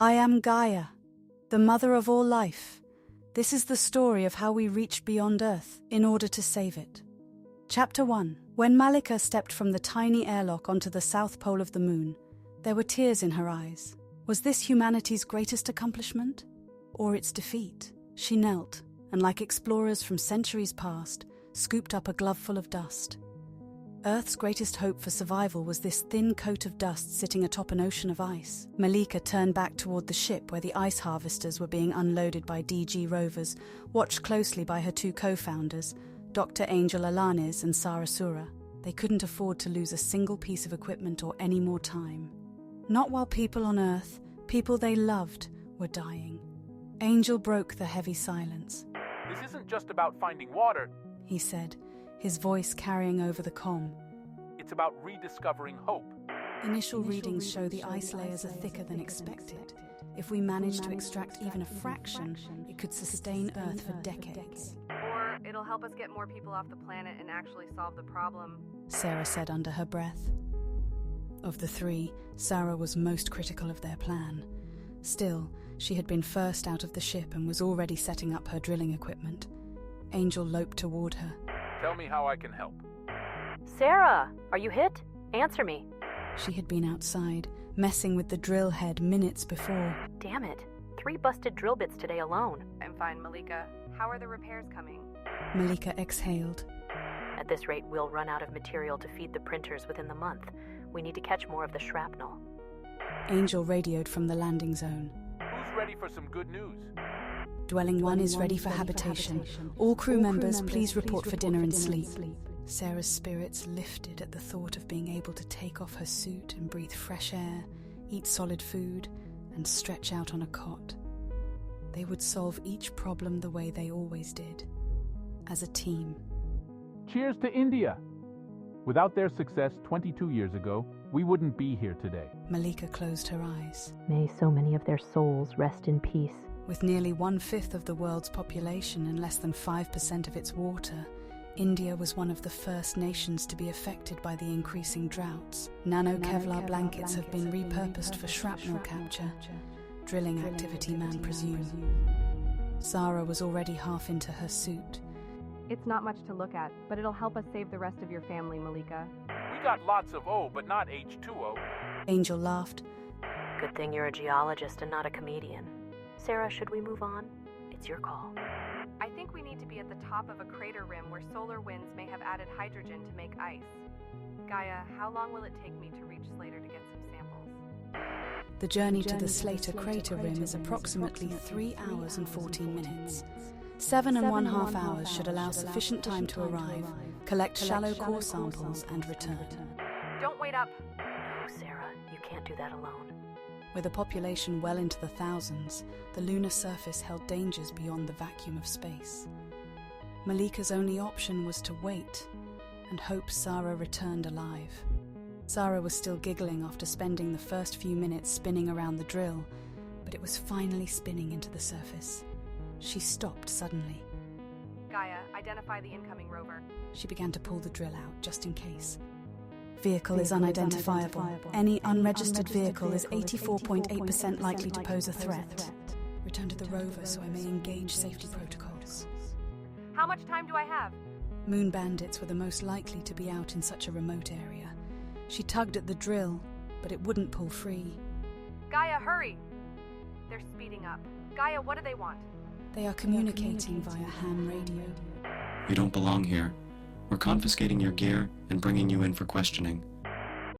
I am Gaia, the mother of all life. This is the story of how we reached beyond Earth in order to save it. Chapter 1. When Malika stepped from the tiny airlock onto the south pole of the moon, there were tears in her eyes. Was this humanity's greatest accomplishment? Or its defeat? She knelt, and like explorers from centuries past, scooped up a gloveful of dust. Earth's greatest hope for survival was this thin coat of dust sitting atop an ocean of ice. Malika turned back toward the ship where the ice harvesters were being unloaded by DG rovers, watched closely by her two co-founders, Dr. Angel Alanis and Sarah Sura. They couldn't afford to lose a single piece of equipment or any more time. Not while people on Earth, people they loved, were dying. Angel broke the heavy silence. This isn't just about finding water, he said, his voice carrying over the comm. It's about rediscovering hope. Initial readings show the ice layers are thicker than expected. If we manage to extract even a fraction, it could sustain Earth for decades. Or it'll help us get more people off the planet and actually solve the problem, Sarah said under her breath. Of the three, Sarah was most critical of their plan. Still, she had been first out of the ship and was already setting up her drilling equipment. Angel loped toward her. Tell me how I can help. Sarah, are you hit? Answer me. She had been outside, messing with the drill head minutes before. Damn it. 3 busted drill bits today alone. I'm fine, Malika. How are the repairs coming? Malika exhaled. At this rate, we'll run out of material to feed the printers within the month. We need to catch more of the shrapnel. Angel radioed from the landing zone. Who's ready for some good news? Dwelling 1 is ready for habitation. All crew members, please report for dinner and sleep. Sarah's spirits lifted at the thought of being able to take off her suit and breathe fresh air, eat solid food, and stretch out on a cot. They would solve each problem the way they always did, as a team. Cheers to India! Without their success 22 years ago, we wouldn't be here today. Malika closed her eyes. May so many of their souls rest in peace. With nearly 1/5 of the world's population and less than 5% of its water, India was one of the first nations to be affected by the increasing droughts. Nano-Kevlar blankets have been repurposed for shrapnel capture. Drilling activity, man presume. Sarah was already half into her suit. It's not much to look at, but it'll help us save the rest of your family, Malika. We got lots of O, but not H2O. Angel laughed. Good thing you're a geologist and not a comedian. Sarah, should we move on? It's your call. I think we need to be at the top of a crater rim where solar winds may have added hydrogen to make ice. Gaia, how long will it take me to reach Slater to get some samples? The journey to the Slater crater rim is approximately 3 hours and 14 minutes. 7½ hours should allow sufficient time to arrive, collect shallow core samples, and return. Don't wait up! No, Sarah, you can't do that alone. With a population well into the thousands, the lunar surface held dangers beyond the vacuum of space. Malika's only option was to wait and hope Sarah returned alive. Sarah was still giggling after spending the first few minutes spinning around the drill, but it was finally spinning into the surface. She stopped suddenly. Gaia, identify the incoming rover. She began to pull the drill out, just in case. Vehicle is unidentifiable. Any unregistered vehicle is 84.8% likely to pose a threat. Return to the rover so I may engage safety protocols. How much time do I have? Moon bandits were the most likely to be out in such a remote area. She tugged at the drill, but it wouldn't pull free. Gaia, hurry! They're speeding up. Gaia, what do they want? They are communicating via ham radio. You don't belong here. We're confiscating your gear and bringing you in for questioning.